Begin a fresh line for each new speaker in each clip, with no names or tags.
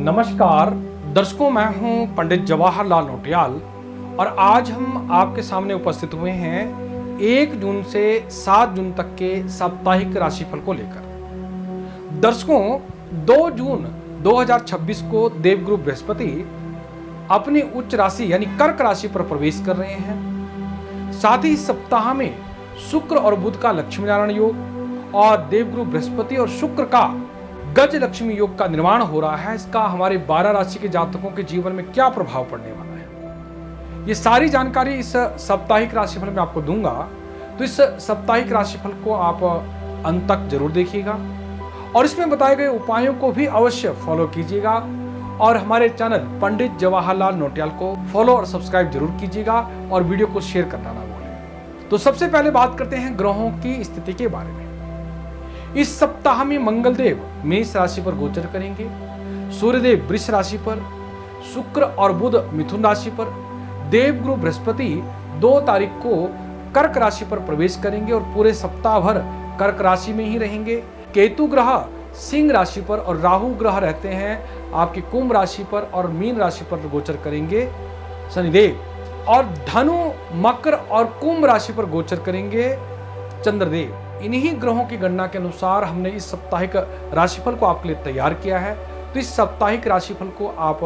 नमस्कार दर्शकों, मैं हूं पंडित जवाहरलाल नौटियाल और आज हम आपके सामने उपस्थित हुए हैं 1 जून से 7 जून तक के साप्ताहिक राशिफल को लेकर। दर्शकों, 2 जून 2026 को देवगुरु बृहस्पति अपनी उच्च राशि यानी कर्क राशि पर प्रवेश कर रहे हैं। साथ ही इस सप्ताह में शुक्र और बुध का लक्ष्मी नारायण योग और देवगुरु बृहस्पति और शुक्र का गज लक्ष्मी योग का निर्माण हो रहा है। इसका हमारे 12 राशि के जातकों के जीवन में क्या प्रभाव पड़ने वाला है, ये सारी जानकारी इस साप्ताहिक राशिफल में आपको दूंगा। तो इस साप्ताहिक राशिफल को आप अंत तक जरूर देखिएगा और इसमें बताए गए उपायों को भी अवश्य फॉलो कीजिएगा और हमारे चैनल पंडित जवाहरलाल नौटियाल को फॉलो और सब्सक्राइब जरूर कीजिएगा और वीडियो को शेयर करना ना भूलें। तो सबसे पहले बात करते हैं ग्रहों की स्थिति के बारे में। इस सप्ताह में मंगलदेव मेष राशि पर गोचर करेंगे, सूर्यदेव वृष राशि पर, शुक्र और बुध मिथुन राशि पर, देवगुरु बृहस्पति 2 तारीख को कर्क राशि पर प्रवेश करेंगे और पूरे सप्ताह भर कर्क राशि में ही रहेंगे। केतु ग्रह सिंह राशि पर और राहु ग्रह रहते हैं आपके कुंभ राशि पर और मीन राशि पर गोचर करेंगे शनिदेव, और धनु मकर और कुंभ राशि पर गोचर करेंगे चंद्रदेव। इन्हीं ग्रहों की गणना के अनुसार हमने इस साप्ताहिक राशिफल को आपके लिए तैयार किया है। तो इस साप्ताहिक राशिफल को आप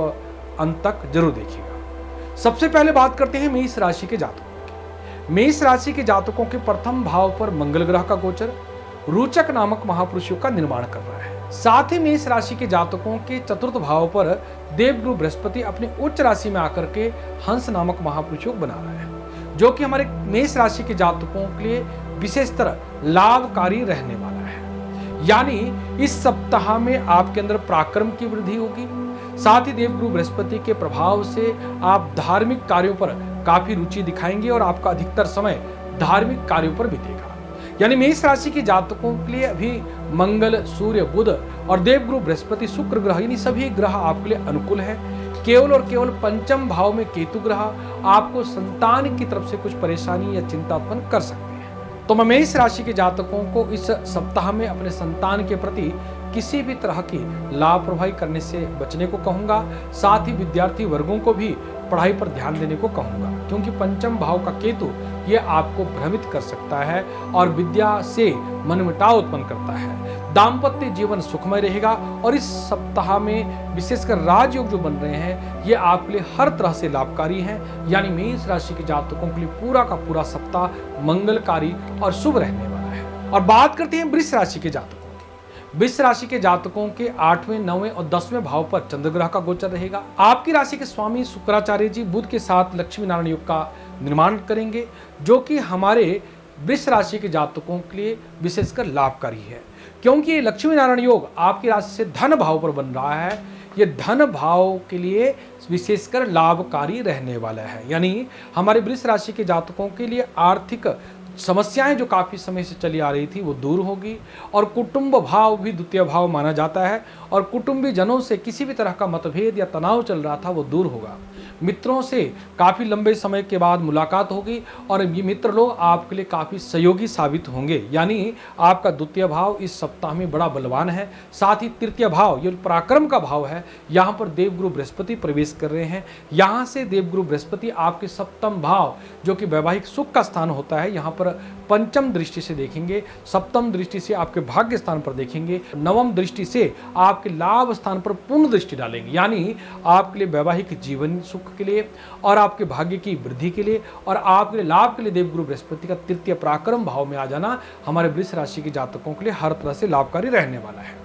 अंत तक जरूर देखिएगा। सबसे पहले बात करते हैं मेष राशि के जातकों की। मेष राशि के जातकों के प्रथम भाव पर मंगल ग्रह का गोचर रोचक नामक महापुरुष योग का निर्माण कर रहा है। साथ ही मेष राशि के जातकों के चतुर्थ भाव पर देवगुरु बृहस्पति अपनी उच्च राशि में आकर के हंस नामक महापुरुष योग बना रहा है, जो कि हमारे मेष राशि के जातकों के लिए विशेषतर लाभकारी रहने वाला है। यानी इस सप्ताह में आपके अंदर पराक्रम की वृद्धि होगी। साथ ही देवगुरु बृहस्पति के प्रभाव से आप धार्मिक कार्यों पर काफी रुचि दिखाएंगे और आपका अधिकतर समय धार्मिक कार्यों पर बीतेगा। यानी मेष राशि के जातकों के लिए अभी मंगल, सूर्य, बुध और देवगुरु बृहस्पति, शुक्र ग्रह यानी सभी ग्रह आपके लिए अनुकूल है। केवल और केवल पंचम भाव में केतु ग्रह आपको संतान की तरफ से कुछ परेशानी या चिंता उत्पन्न कर सकते हैं। तो मैं मेष राशि के जातकों को इस सप्ताह में अपने संतान के प्रति किसी भी तरह की लापरवाही करने से बचने को कहूंगा। साथ ही विद्यार्थी वर्गों को भी पढ़ाई पर ध्यान देने को कहूंगा, क्योंकि पंचम भाव का केतु ये आपको भ्रमित कर सकता है और विद्या से मनमुटाव उत्पन्न करता है। दाम्पत्य जीवन सुखमय रहेगा और इस सप्ताह में विशेषकर राजयोग जो बन रहे हैं ये आपके लिए हर तरह से लाभकारी हैं। यानी मेष राशि के जातकों के लिए पूरा का पूरा सप्ताह मंगलकारी और शुभ रहने वाला है। और बात करते हैं वृष राशि के जातकों की। वृष राशि के जातकों के 8वें, 9वें और 10वें भाव पर चंद्र ग्रह का गोचर रहेगा। आपकी राशि के स्वामी शुक्राचार्य जी बुध के साथ लक्ष्मी नारायण योग का निर्माण करेंगे, जो कि हमारे वृष राशि के जातकों के लिए विशेषकर लाभकारी है, क्योंकि ये लक्ष्मी नारायण योग आपकी राशि से धन भाव पर बन रहा है। ये धन भाव के लिए विशेषकर लाभकारी रहने वाला है। यानी हमारे वृष राशि के जातकों के लिए आर्थिक समस्याएं जो काफी समय से चली आ रही थी वो दूर होगी और कुटुंब भाव भी द्वितीय भाव माना जाता है और कुटुंबी जनों से किसी भी तरह का मतभेद या तनाव चल रहा था वो दूर होगा। मित्रों से काफी लंबे समय के बाद मुलाकात होगी और ये मित्र लोग आपके लिए काफी सहयोगी साबित होंगे। यानी आपका द्वितीय भाव इस सप्ताह में बड़ा बलवान है। साथ ही तृतीय भाव ये पराक्रम का भाव है, यहाँ पर देवगुरु बृहस्पति प्रवेश कर रहे हैं। यहाँ से देवगुरु बृहस्पति आपके सप्तम भाव जो कि वैवाहिक सुख का स्थान होता है, यहाँ पर पंचम दृष्टि से देखेंगे, सप्तम दृष्टि से आपके भाग्य स्थान पर देखेंगे, नवम दृष्टि से आपके लाभ स्थान पर पूर्ण दृष्टि डालेंगे। यानी आपके लिए वैवाहिक जीवन सुख के लिए और आपके भाग्य की वृद्धि के लिए और आपके लिए लाभ के लिए देवगुरु बृहस्पति का तृतीय पराक्रम भाव में आ जाना हमारे वृष राशि के जातकों के लिए हर तरह से लाभकारी रहने वाला है।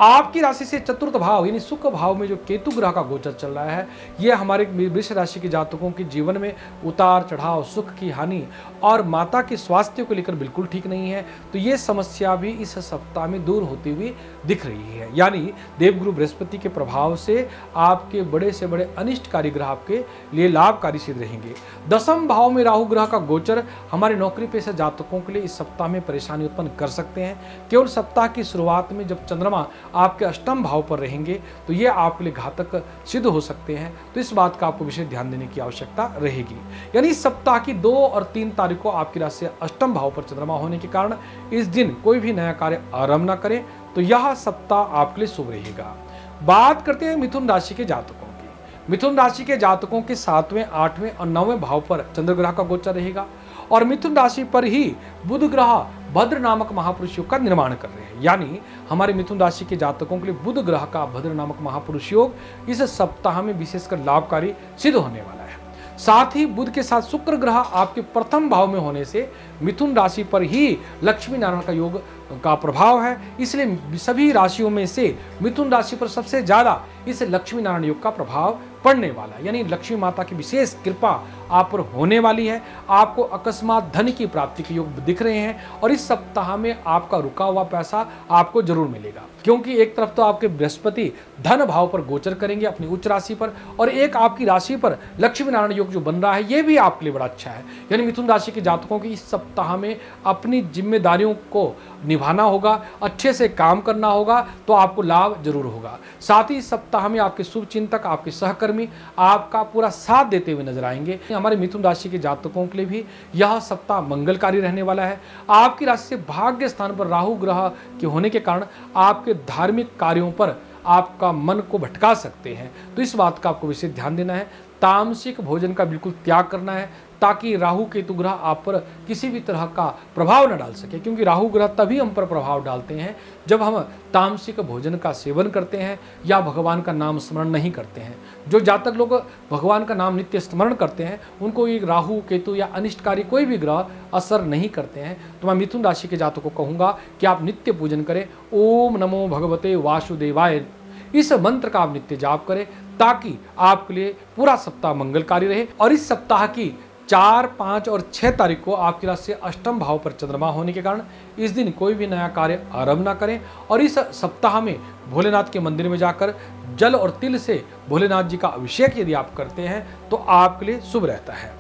आपकी राशि से चतुर्थ भाव यानी सुख भाव में जो केतु ग्रह का गोचर चल रहा है यह हमारे वृष राशि के जातकों के जीवन में उतार चढ़ाव, सुख की हानि और माता के स्वास्थ्य को लेकर बिल्कुल ठीक नहीं है। तो ये समस्या भी इस सप्ताह में दूर होती हुई दिख रही है। यानी देवगुरु बृहस्पति के प्रभाव से आपके बड़े से बड़े अनिष्टकारी ग्रह आपके लिए लाभकारी सिद्ध रहेंगे। दसम भाव में राहु ग्रह का गोचर हमारे नौकरी पेशा जातकों के लिए इस सप्ताह में परेशानी उत्पन्न कर सकते हैं। केवल सप्ताह की शुरुआत में जब चंद्रमा आपके अष्टम भाव पर रहेंगे तो ये आपके लिए घातक सिद्ध हो सकते हैं। तो इस बात का आपको विशेष ध्यान देने की आवश्यकता रहेगी। यानी इस सप्ताह की 2 और 3 तारीख को आपकी राशि से अष्टम भाव पर चंद्रमा होने के कारण इस दिन कोई भी नया कार्य आरंभ न करें, तो यह सप्ताह आपके लिए शुभ रहेगा। बात करते हैं मिथुन राशि के जातकों की। मिथुन राशि के जातकों के 7वें, 8वें और 9वें भाव पर चंद्र ग्रह का गोचर रहेगा और मिथुन राशि पर ही बुध ग्रह भद्र नामक महापुरुष योग का निर्माण कर रहे हैं। यानी हमारे मिथुन राशि के जातकों के लिए बुध ग्रह का भद्र नामक महापुरुष योग इस सप्ताह में विशेषकर लाभकारी सिद्ध होने वाला है। साथ ही बुध के साथ शुक्र ग्रह आपके प्रथम भाव में होने से मिथुन राशि पर ही लक्ष्मी नारायण का योग का प्रभाव है। इसलिए सभी राशियों में से मिथुन राशि पर सबसे ज्यादा इस लक्ष्मी नारायण योग का प्रभाव पड़ने वाला है। यानी लक्ष्मी माता की विशेष कृपा आप पर होने वाली है। आपको अकस्मात धन की प्राप्ति के योग दिख रहे हैं और इस सप्ताह में आपका रुका हुआ पैसा आपको जरूर मिलेगा, क्योंकि एक तरफ तो आपके बृहस्पति धन भाव पर गोचर करेंगे अपनी उच्च राशि पर, और एक आपकी राशि पर लक्ष्मी नारायण योग जो बन रहा है ये भी आपके लिए बड़ा अच्छा है। यानी मिथुन राशि के जातकों की इस सप्ताह में अपनी जिम्मेदारियों को निभाना होगा, अच्छे से काम करना होगा, तो आपको लाभ जरूर होगा। साथ ही इस सप्ताह में आपके शुभ चिंतक, आपके सहकर्मी आपका पूरा साथ देते हुए नजर आएंगे। हमारे मिथुन राशि के जातकों के लिए भी यह सप्ताह मंगलकारी रहने वाला है। आपकी राशि से भाग्य स्थान पर राहु ग्रह के होने के कारण आपके धार्मिक कार्यों पर आपका मन को भटका सकते हैं, तो इस बात का आपको विशेष ध्यान देना है। तामसिक भोजन का बिल्कुल त्याग करना है ताकि राहु केतु ग्रह आप पर किसी भी तरह का प्रभाव न डाल सके, क्योंकि राहु ग्रह तभी हम पर प्रभाव डालते हैं जब हम तामसिक भोजन का सेवन करते हैं या भगवान का नाम स्मरण नहीं करते हैं। जो जातक लोग भगवान का नाम नित्य स्मरण करते हैं उनको ये राहु केतु या अनिष्टकारी कोई भी ग्रह असर नहीं करते हैं। तो मैं मिथुन राशि के जातकों को कहूँगा कि आप नित्य पूजन करें। ओम नमो भगवते वासुदेवाय, इस मंत्र का आप नित्य जाप करें ताकि आपके लिए पूरा सप्ताह मंगलकारी रहे। और इस सप्ताह की 4, 5 और 6 तारीख को आपकी राशि से अष्टम भाव पर चंद्रमा होने के कारण इस दिन कोई भी नया कार्य आरंभ ना करें। और इस सप्ताह में भोलेनाथ के मंदिर में जाकर जल और तिल से भोलेनाथ जी का अभिषेक यदि आप करते हैं तो आपके लिए शुभ रहता है।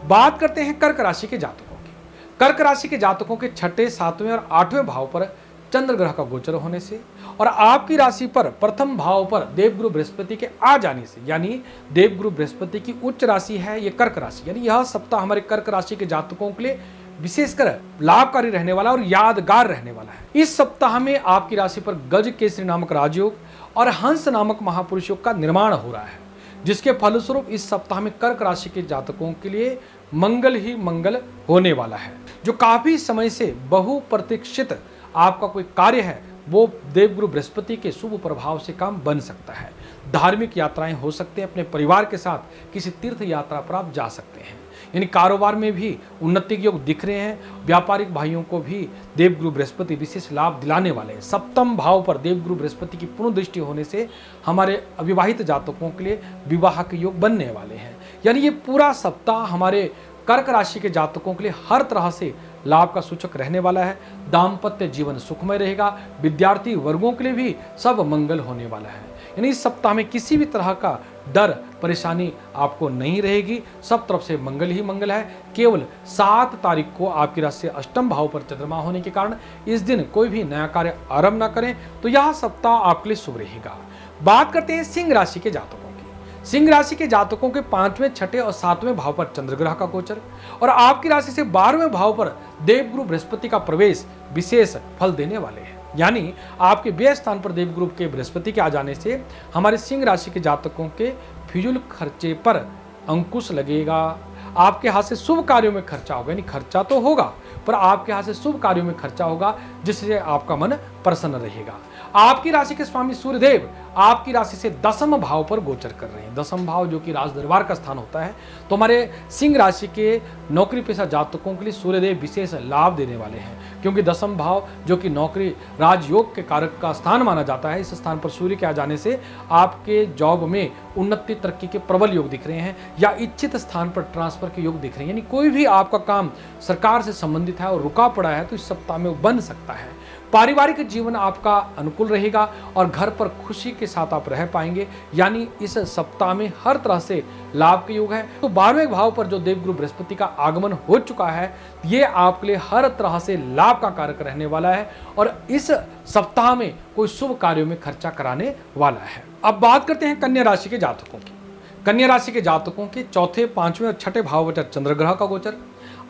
बात करते हैं कर्क राशि के जातकों की। कर्क राशि के जातकों के 6ठे, 7वें और 8वें भाव पर चंद्र ग्रह का गोचर होने से और आपकी राशि पर प्रथम भाव पर देवगुरु बृहस्पति के आ जाने से, यानी देवगुरु बृहस्पति की उच्च राशि है ये कर्क राशि, यानी यह सप्ताह हमारे कर्क राशि के जातकों के लिए विशेषकर लाभकारी रहने वाला और यादगार रहने वाला है। इस सप्ताह में आपकी राशि पर गज केसरी नामक राजयोग और हंस नामक महापुरुष योग का निर्माण हो रहा है, जिसके फलस्वरूप इस सप्ताह में कर्क राशि के जातकों के लिए मंगल ही मंगल होने वाला है। जो काफी समय से बहुप्रतीक्षित आपका कोई कार्य है वो देवगुरु बृहस्पति के शुभ प्रभाव से काम बन सकता है। धार्मिक यात्राएं हो सकते हैं, अपने परिवार के साथ किसी तीर्थ यात्रा पर आप जा सकते हैं। यानी कारोबार में भी उन्नति के योग दिख रहे हैं। व्यापारिक भाइयों को भी देवगुरु बृहस्पति विशेष लाभ दिलाने वाले हैं। सप्तम भाव पर देवगुरु बृहस्पति की पूर्ण दृष्टि होने से हमारे अविवाहित जातकों के लिए विवाह के योग बनने वाले हैं। यानी ये पूरा सप्ताह हमारे कर्क राशि के जातकों के लिए हर तरह से लाभ का सूचक रहने वाला है। दाम्पत्य जीवन सुखमय रहेगा। विद्यार्थी वर्गों के लिए भी सब मंगल होने वाला है। यानी इस सप्ताह में किसी भी तरह का डर परेशानी आपको नहीं रहेगी। सब तरफ से मंगल ही मंगल है। केवल 7 तारीख को आपकी राशि से अष्टम भाव पर चंद्रमा होने के कारण इस दिन कोई भी नया कार्य आरंभ न करें, तो यह सप्ताह आपके लिए शुभ रहेगा। बात करते हैं सिंह राशि के जातकों। सिंह राशि के जातकों के 5वें, 6ठे और 7वें भाव पर चंद्र ग्रह का गोचर और आपकी राशि से 12वें भाव पर देवगुरु बृहस्पति का प्रवेश विशेष फल देने वाले हैं। यानी आपके व्यय स्थान पर देवगुरु के बृहस्पति के आ जाने से हमारे सिंह राशि के जातकों के फिजूल खर्चे पर अंकुश लगेगा। आपके हाथ से शुभ कार्यों में खर्चा होगा, यानी खर्चा तो होगा पर आपके हाथ से शुभ कार्यों में खर्चा होगा जिससे आपका मन प्रसन्न रहेगा। आपकी राशि के स्वामी सूर्यदेव आपकी राशि से 10वें भाव पर गोचर कर रहे हैं। 10वां भाव जो कि राज दरबार का स्थान होता है, तो हमारे सिंह राशि के नौकरी पेशा जातकों के लिए सूर्यदेव विशेष लाभ देने वाले हैं, क्योंकि 10वां भाव जो कि नौकरी राजयोग के कारक का स्थान माना जाता है, इस स्थान पर सूर्य के आ जाने से आपके जॉब में उन्नति तरक्की के प्रबल योग दिख रहे हैं या इच्छित स्थान पर ट्रांसफर के योग दिख रहे हैं। यानी कोई भी आपका काम सरकार से संबंधित है और रुका पड़ा है तो इस सप्ताह में वो बन सकता है। पारिवारिक जीवन आपका अनुकूल रहेगा और घर पर खुशी के साथ आप रह पाएंगे। यानी इस सप्ताह में हर तरह से लाभ के योग है। तो 12वें भाव पर जो देवगुरु बृहस्पति का आगमन हो चुका है, ये आपके लिए हर तरह से लाभ का कारक रहने वाला है और इस सप्ताह में कोई शुभ कार्यों में खर्चा कराने वाला है। अब बात करते हैं कन्या राशि के जातकों की। कन्या राशि के जातकों के 4थे, 5वें और 6ठे भाव पर चंद्र ग्रह का गोचर,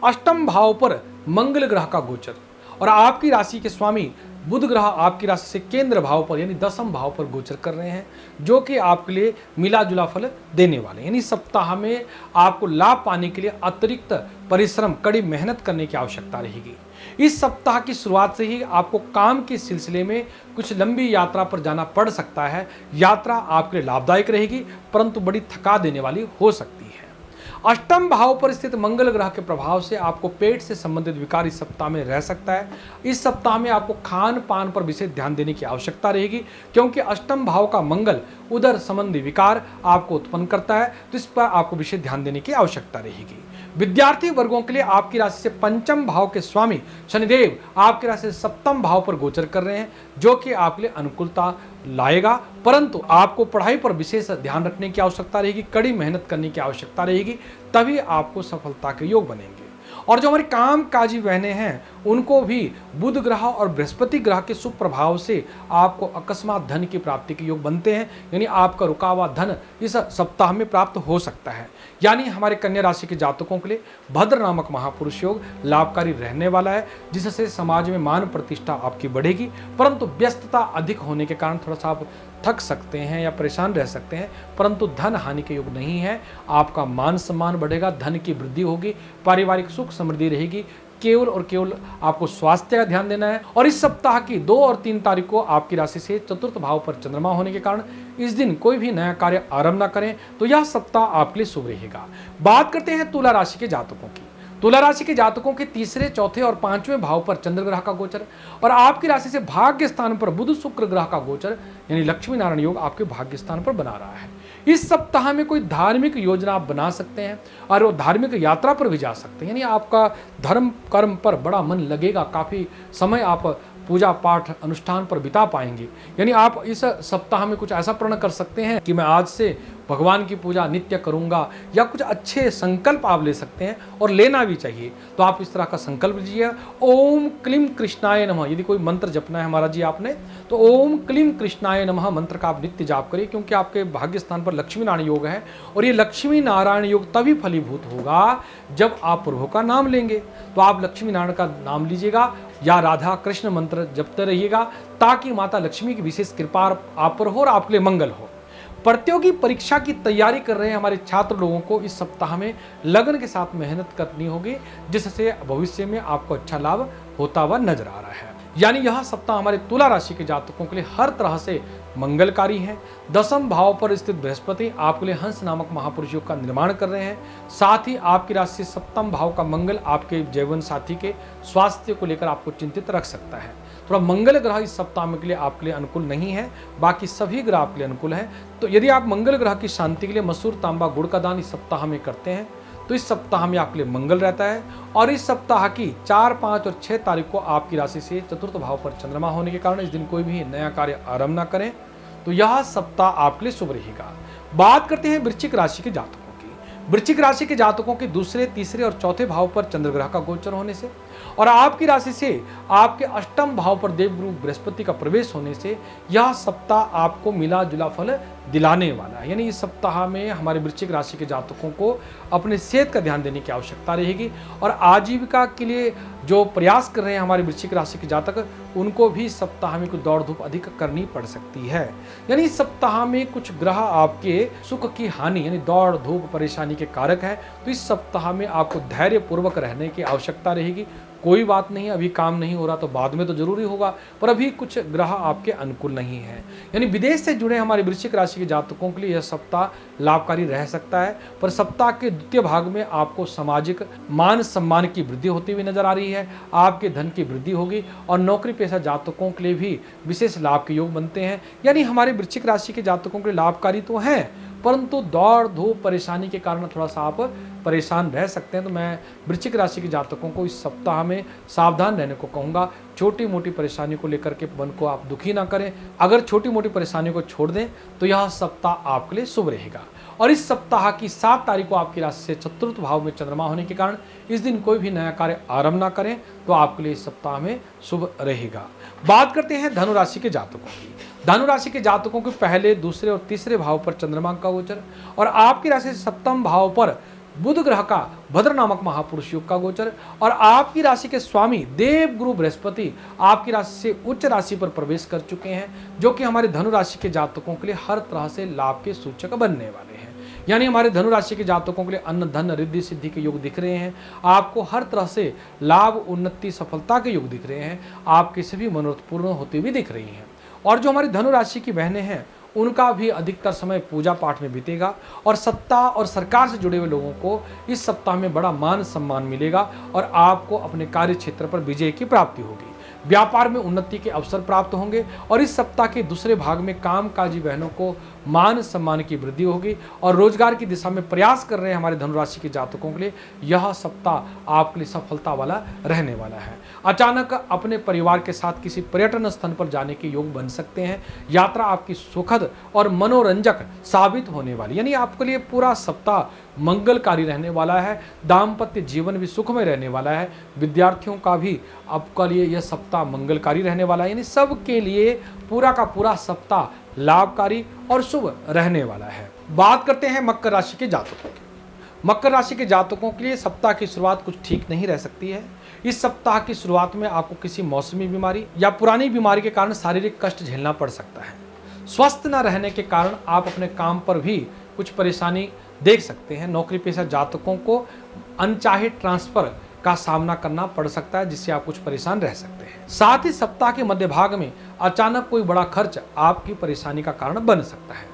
अष्टम भाव पर मंगल ग्रह का गोचर और आपकी राशि के स्वामी बुध ग्रह आपकी राशि से केंद्र भाव पर यानी दसम भाव पर गोचर कर रहे हैं, जो कि आपके लिए मिला जुला फल देने वाले हैं। यानी सप्ताह में आपको लाभ पाने के लिए अतिरिक्त परिश्रम, कड़ी मेहनत करने की आवश्यकता रहेगी। इस सप्ताह की शुरुआत से ही आपको काम के सिलसिले में कुछ लंबी यात्रा पर जाना पड़ सकता है। यात्रा आपके लिए लाभदायक रहेगी, परंतु बड़ी थका देने वाली हो सकती है। अष्टम भाव पर स्थित मंगल ग्रह के प्रभाव से आपको पेट से संबंधित विकार इस सप्ताह में रह सकता है। इस सप्ताह में आपको खान पान पर विशेष ध्यान देने की आवश्यकता रहेगी, क्योंकि अष्टम भाव का मंगल उदर संबंधी विकार आपको उत्पन्न करता है, तो इस पर आपको विशेष ध्यान देने की आवश्यकता रहेगी। विद्यार्थी वर्गों के लिए आपकी राशि से पंचम भाव के स्वामी शनिदेव आपकी राशि से सप्तम भाव पर गोचर कर रहे हैं, जो कि आपके लिए अनुकूलता लाएगा, परंतु आपको पढ़ाई पर विशेष ध्यान रखने की आवश्यकता रहेगी, कड़ी मेहनत करने की आवश्यकता रहेगी, तभी आपको सफलता के योग बनेंगे। और जो हमारी काम काजी बहनें हैं, उनको भी बुध ग्रह और बृहस्पति ग्रह के शुभ प्रभाव से आपको अकस्मात धन की प्राप्ति के योग बनते हैं। यानी आपका रुका हुआ धन इस सप्ताह में प्राप्त हो सकता है। यानी हमारे कन्या राशि के जातकों के लिए भद्र नामक महापुरुष योग लाभकारी रहने वाला है, जिससे समाज में मान प्रतिष्ठा आपकी बढ़ेगी, परंतु व्यस्तता अधिक होने के कारण थोड़ा सा आप थक सकते हैं या परेशान रह सकते हैं, परंतु धन हानि के योग नहीं है। आपका मान सम्मान बढ़ेगा, धन की वृद्धि होगी, पारिवारिक सुख समृद्धि रहेगी। केवल और केवल आपको स्वास्थ्य का ध्यान देना है। और इस सप्ताह की 2 और 3 तारीख को आपकी राशि से चतुर्थ भाव पर चंद्रमा होने के कारण इस दिन कोई भी नया कार्य आरंभ न करें, तो यह सप्ताह आपके लिए शुभ रहेगा। बात करते हैं तुला राशि के जातकों की। तुला राशि के जातकों के तीसरे, चौथे और 5वें भाव पर चंद्र ग्रह का गोचर और आपकी राशि से भाग्य स्थान पर बुध शुक्र ग्रह का गोचर यानी लक्ष्मी नारायण योग आपके भाग्य स्थान पर बना रहा है। इस सप्ताह में कोई धार्मिक योजना आप बना सकते हैं और वो धार्मिक यात्रा पर भी जा सकते हैं। यानी आपका धर्म कर्म पर बड़ा मन लगेगा, काफ़ी समय आप पूजा पाठ अनुष्ठान पर बिता पाएंगे। यानी आप इस सप्ताह में कुछ ऐसा प्रण कर सकते हैं कि मैं आज से भगवान की पूजा नित्य करूंगा, या कुछ अच्छे संकल्प आप ले सकते हैं और लेना भी चाहिए। तो आप इस तरह का संकल्प लीजिए। ओम क्लीम कृष्णाय नमः, यदि कोई मंत्र जपना है हमारा जी आपने, तो ओम क्लीम कृष्णाय नमः मंत्र का आप नित्य जाप करिए, क्योंकि आपके भाग्य स्थान पर लक्ष्मी नारायण योग है। और ये लक्ष्मी नारायण योग तभी फलीभूत होगा जब आप प्रभु का नाम लेंगे। तो आप लक्ष्मी नारायण का नाम लीजिएगा या राधा कृष्ण मंत्र जपते रहिएगा, ताकि माता लक्ष्मी की विशेष कृपा आप पर हो और आपके लिए मंगल हो। प्रतियोगी परीक्षा की तैयारी कर रहे हैं हमारे छात्र लोगों को इस सप्ताह में लगन के साथ मेहनत करनी होगी, जिससे भविष्य में आपको अच्छा लाभ होता हुआ नजर आ रहा है। यानी यह सप्ताह हमारे तुला राशि के जातकों के लिए हर तरह से मंगलकारी है। दसम भाव पर स्थित बृहस्पति आपके लिए हंस नामक महापुरुष योग का निर्माण कर रहे हैं। साथ ही आपकी राशि से सप्तम भाव का मंगल आपके जीवन साथी के स्वास्थ्य को लेकर आपको चिंतित रख सकता है। थोड़ा मंगल ग्रह इस सप्ताह में के लिए आपके लिए अनुकूल नहीं है, बाकी सभी ग्रह आपके लिए अनुकूल है। तो यदि आप मंगल ग्रह की शांति के लिए मसूर तांबा गुड़ का दान इस सप्ताह में करते हैं, तो इस सप्ताह में आपके लिए मंगल रहता है। और इस सप्ताह की 4, 5 और 6 तारीख को आपकी राशि से चतुर्थ भाव पर चंद्रमा होने के कारण इस दिन कोई भी नया कार्य आरंभ न करें, तो यह सप्ताह आपके लिए शुभ रहेगा। बात करते हैं वृश्चिक राशि के जातकों की। वृश्चिक राशि के जातकों के दूसरे, तीसरे और चौथे भाव पर चंद्र ग्रह का गोचर होने से और आपकी राशि से आपके अष्टम भाव पर देवगुरु बृहस्पति का प्रवेश होने से यह सप्ताह आपको मिला जुला फल दिलाने वाला है। यानी इस सप्ताह में हमारे वृश्चिक राशि के जातकों को अपने सेहत का ध्यान देने की आवश्यकता रहेगी। और आजीविका के लिए जो प्रयास कर रहे हैं हमारे वृश्चिक राशि के जातक, उनको भी इस सप्ताह में कुछ दौड़ धूप अधिक करनी पड़ सकती है। यानी इस सप्ताह में कुछ ग्रह आपके सुख की हानि यानी दौड़ धूप परेशानी के कारक है। तो इस सप्ताह में आपको धैर्य पूर्वक रहने की आवश्यकता रहेगी। कोई बात नहीं, अभी काम नहीं हो रहा तो बाद में तो जरूरी होगा, पर अभी कुछ ग्रह आपके अनुकूल नहीं है। यानी विदेश से जुड़े हमारे वृश्चिक राशि के जातकों के लिए यह सप्ताह लाभकारी रह सकता है, पर सप्ताह के द्वितीय भाग में आपको सामाजिक मान सम्मान की वृद्धि होती हुई नजर आ रही है। आपके धन की वृद्धि होगी और नौकरी पेशा जातकों के लिए भी विशेष लाभ के योग बनते हैं। यानी हमारे वृश्चिक राशि के जातकों के लिए लाभकारी तो हैं, परंतु दौड़ धूप परेशानी के कारण थोड़ा सा आप परेशान रह सकते हैं। तो मैं वृश्चिक राशि के जातकों को इस सप्ताह में सावधान रहने को कहूँगा। छोटी मोटी परेशानी को लेकर के मन को आप दुखी ना करें। अगर छोटी मोटी परेशानियों को छोड़ दें तो यह सप्ताह आपके लिए शुभ रहेगा। और इस सप्ताह की 7 तारीख को आपकी राशि से चतुर्थ भाव में चंद्रमा होने के कारण इस दिन कोई भी नया कार्य आरंभ ना करें, तो आपके लिए इस सप्ताह में शुभ रहेगा। बात करते हैं धनु राशि के जातकों की। धनु राशि के जातकों के पहले, दूसरे और तीसरे भाव पर चंद्रमा का गोचर और आपकी राशि से सप्तम भाव पर बुध ग्रह का भद्र नामक महापुरुष योग का गोचर और आपकी राशि के स्वामी देव गुरु बृहस्पति आपकी राशि से उच्च राशि पर प्रवेश कर चुके हैं, जो कि हमारे धनु राशि के जातकों के लिए हर तरह से लाभ के सूचक बनने वाले हैं। यानी हमारे धनु राशि के जातकों के लिए अन्न धन रिद्धि सिद्धि के योग दिख रहे हैं, आपको हर तरह से लाभ उन्नति सफलता के योग दिख रहे हैं, आपके सभी मनोरथ पूर्ण होते हुए दिख रही हैं। और जो हमारी धनु राशि की बहनें हैं उनका भी अधिकतर समय पूजा पाठ में बीतेगा और सत्ता और सरकार से जुड़े हुए लोगों को इस सप्ताह में बड़ा मान सम्मान मिलेगा और आपको अपने कार्य क्षेत्र पर विजय की प्राप्ति होगी। व्यापार में उन्नति के अवसर प्राप्त होंगे और इस सप्ताह के दूसरे भाग में कामकाजी बहनों को मान सम्मान की वृद्धि होगी और रोजगार की दिशा में प्रयास कर रहे हैं हमारे धनुराशि के जातकों के लिए यह सप्ताह आपके लिए सफलता वाला रहने वाला है। अचानक अपने परिवार के साथ किसी पर्यटन स्थल पर जाने के योग बन सकते हैं। यात्रा आपकी सुखद और मनोरंजक साबित होने वाली, यानी आपके लिए पूरा सप्ताह मंगलकारी रहने वाला है। दाम्पत्य जीवन भी सुखमय रहने वाला है। विद्यार्थियों का भी आपके लिए यह सप्ताह मंगलकारी रहने वाला है, यानी सबके लिए पूरा का पूरा सप्ताह लाभकारी और शुभ रहने वाला है। बात करते हैं मकर राशि के जातकों की। मकर राशि के जातकों के लिए सप्ताह की शुरुआत कुछ ठीक नहीं रह सकती है। इस सप्ताह की शुरुआत में आपको किसी मौसमी बीमारी या पुरानी बीमारी के कारण शारीरिक कष्ट झेलना पड़ सकता है। स्वस्थ न रहने के कारण आप अपने काम पर भी कुछ परेशानी देख सकते हैं। नौकरी पेशा जातकों को अनचाहे ट्रांसफर का सामना करना पड़ सकता है, जिससे आप कुछ परेशान रह सकते हैं। साथ ही सप्ताह के मध्य भाग में अचानक कोई बड़ा खर्च आपकी परेशानी का कारण बन सकता है।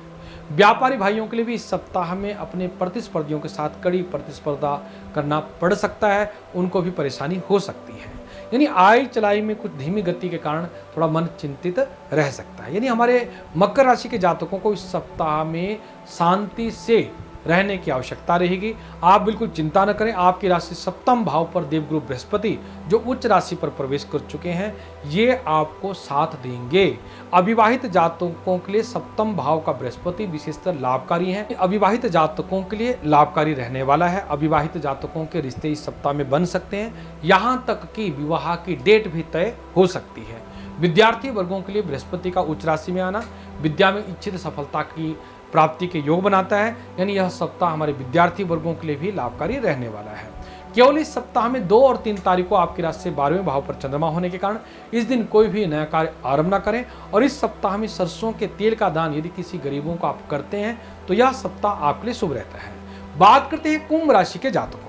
व्यापारी भाइयों के लिए भी इस सप्ताह में अपने प्रतिस्पर्धियों के साथ कड़ी प्रतिस्पर्धा करना पड़ सकता है, उनको भी परेशानी हो सकती है। यानी आय चलाई में कुछ धीमी गति के कारण थोड़ा मन चिंतित रह सकता है। यानी हमारे मकर राशि के जातकों को इस सप्ताह में शांति से रहने की आवश्यकता रहेगी। आप बिल्कुल चिंता न करें। आपकी राशि सप्तम भाव पर देवगुरु बृहस्पति जो उच्च राशि पर प्रवेश कर चुके हैं, ये आपको साथ देंगे। अविवाहित जातकों के लिए सप्तम भाव का बृहस्पति विशेषतर लाभकारी है। अविवाहित जातकों के लिए लाभकारी रहने वाला है। अविवाहित जातकों के रिश्ते इस सप्ताह में बन सकते हैं, यहाँ तक कि विवाह की डेट भी तय हो सकती है। विद्यार्थी वर्गों के लिए बृहस्पति का उच्च राशि में आना विद्या में इच्छित सफलता की प्राप्ति के योग बनाता है। यानी यह सप्ताह हमारे विद्यार्थी वर्गों के लिए भी लाभकारी रहने वाला है। केवल इस सप्ताह में 2 और 3 तारीख को आपकी राशि से 12वें भाव पर चंद्रमा होने के कारण इस दिन कोई भी नया कार्य आरंभ न करें। और इस सप्ताह में सरसों के तेल का दान यदि किसी गरीबों को आप करते हैं तो यह सप्ताह आपके लिए शुभ रहता है। बात करते हैं कुंभ राशि के जातकों।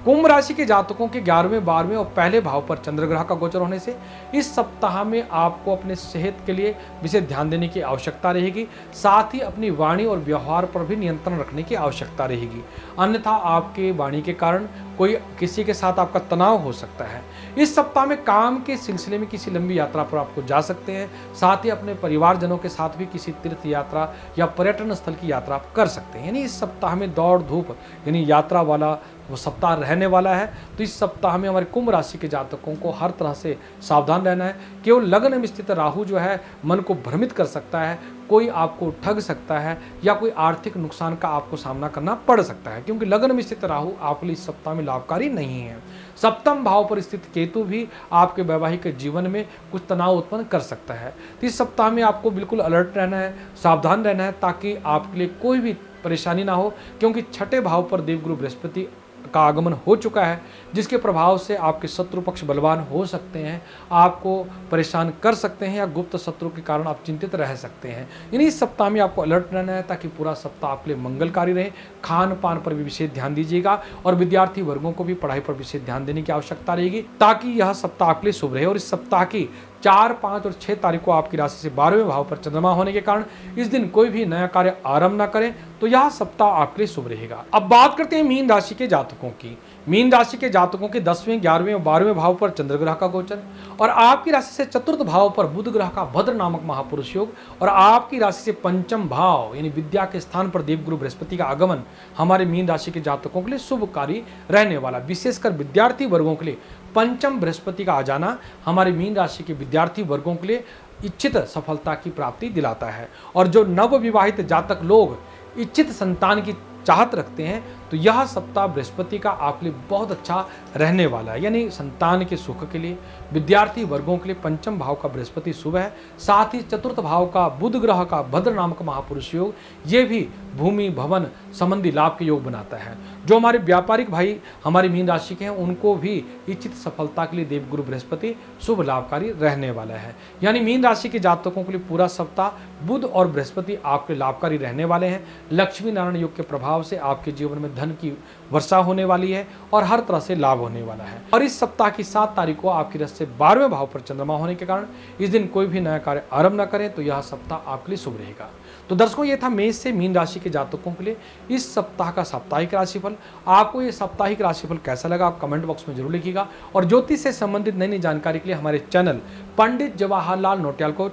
कुंभ राशि के जातकों के 11वें 12वें और पहले भाव पर चंद्र ग्रह का गोचर होने से इस सप्ताह में आपको अपने सेहत के लिए विशेष ध्यान देने की आवश्यकता रहेगी। साथ ही अपनी वाणी और व्यवहार पर भी नियंत्रण रखने की आवश्यकता रहेगी, अन्यथा आपके वाणी के कारण कोई किसी के साथ आपका तनाव हो सकता है। इस सप्ताह में काम के सिलसिले में किसी लंबी यात्रा पर आपको जा सकते हैं। साथ ही अपने परिवारजनों के साथ भी किसी तीर्थ यात्रा या पर्यटन स्थल की यात्रा आप कर सकते हैं। यानी इस सप्ताह में दौड़ धूप यानी यात्रा वाला वो सप्ताह रहने वाला है। तो इस सप्ताह में हमारे कुंभ राशि के जातकों को हर तरह से सावधान रहना है। केवल लग्न में स्थित राहु जो है मन को भ्रमित कर सकता है, कोई आपको ठग सकता है या कोई आर्थिक नुकसान का आपको सामना करना पड़ सकता है, क्योंकि लग्न में स्थित राहु आपके लिए इस सप्ताह में लाभकारी नहीं है। सप्तम भाव पर स्थित केतु भी आपके वैवाहिक जीवन में कुछ तनाव उत्पन्न कर सकता है। तो इस सप्ताह में आपको बिल्कुल अलर्ट रहना है, सावधान रहना है, ताकि आपके लिए कोई भी परेशानी ना हो, क्योंकि छठे भाव पर देवगुरु बृहस्पति का आगमन हो चुका है, जिसके प्रभाव से आपके शत्रु पक्ष बलवान हो सकते हैं, आपको परेशान कर सकते हैं या गुप्त शत्रु के कारण आप चिंतित रह सकते हैं। यानी इस सप्ताह में आपको अलर्ट रहना है ताकि पूरा सप्ताह आपके लिए मंगलकारी रहे। खान पान पर भी विशेष ध्यान दीजिएगा और विद्यार्थी वर्गों को भी पढ़ाई पर विशेष ध्यान देने की आवश्यकता रहेगी, ताकि यह सप्ताह आपके लिए शुभ रहे। और इस सप्ताह की 4, 5 और 6 तारीख को आपकी राशि से 12वें भाव पर चंद्रमा होने के कारण इस दिन कोई भी नया कार्य आरंभ न करें, तो यह सप्ताह आपके लिए शुभ रहेगा। अब बात करते हैं मीन राशि के जातकों की। मीन राशि के जातकों के 10वें, 11वें और 12वें भाव पर चंद्र ग्रह का गोचर और आपकी राशि से चतुर्थ भाव पर बुध ग्रह का भद्र नामक महापुरुष योग और आपकी राशि से पंचम भाव यानी विद्या के स्थान पर देवगुरु बृहस्पति का आगमन हमारे मीन राशि के जातकों के लिए शुभकारी रहने वाला। विशेषकर विद्यार्थी वर्गों के लिए पंचम बृहस्पति का आ जाना हमारे मीन राशि के विद्यार्थी वर्गों के लिए इच्छित सफलता की प्राप्ति दिलाता है। और जो नव विवाहित जातक लोग इच्छित संतान की चाहत रखते हैं तो तो यह सप्ताह बृहस्पति का आपके लिए बहुत अच्छा रहने वाला है, यानी संतान के सुख के लिए, विद्यार्थी वर्गों के लिए पंचम भाव का बृहस्पति शुभ है, साथ ही चतुर्थ भाव का बुध ग्रह का भद्र नामक महापुरुष योग, ये भी भूमि भवन संबंधी लाभ के योग बनाता है। जो हमारे व्यापारिक भाई हमारी मीन राशि के हैं उनको भी इच्छित सफलता के लिए देवगुरु बृहस्पति शुभ लाभकारी रहने वाला है। यानी मीन राशि के जातकों के लिए पूरा सप्ताह बुध और बृहस्पति आपके लाभकारी रहने वाले हैं। लक्ष्मी नारायण योग के प्रभाव से आपके जीवन में धन की वर्षा होने वाली है और हर तरह से लाभ होने वाला है। और इस सप्ताह की 7 तारीख को आपकी राशि से 12वें भाव पर चंद्रमा होने के कारण इस दिन कोई भी नया कार्य आरंभ न करें, तो यह सप्ताह आपके लिए शुभ रहेगा। तो दर्शकों, ये था मेष से मीन राशि के जातकों के लिए इस सप्ताह का साप्ताहिक राशिफल। आपको ये साप्ताहिक राशिफल कैसा लगा आप कमेंट बॉक्स में जरूर लिखिएगा। और ज्योतिष से संबंधित नई नई जानकारी के लिए हमारे चैनल पंडित जवाहरलाल नौटियाल को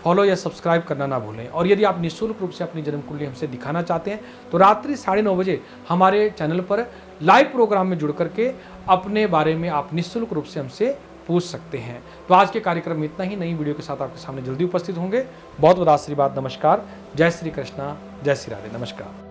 फॉलो या सब्सक्राइब करना ना भूलें। और यदि आप निःशुल्क रूप से अपनी जन्म कुंडली हमसे दिखाना चाहते हैं तो रात्रि 9:30 बजे हमारे चैनल पर लाइव प्रोग्राम में जुड़ करके अपने बारे में आप निःशुल्क रूप से हमसे पूछ सकते हैं। तो आज के कार्यक्रम में इतना ही। नई वीडियो के साथ आपके सामने जल्दी उपस्थित होंगे। बहुत बहुत आशीर्वाद। नमस्कार। जय श्री कृष्णा, जय श्री राधे। नमस्कार।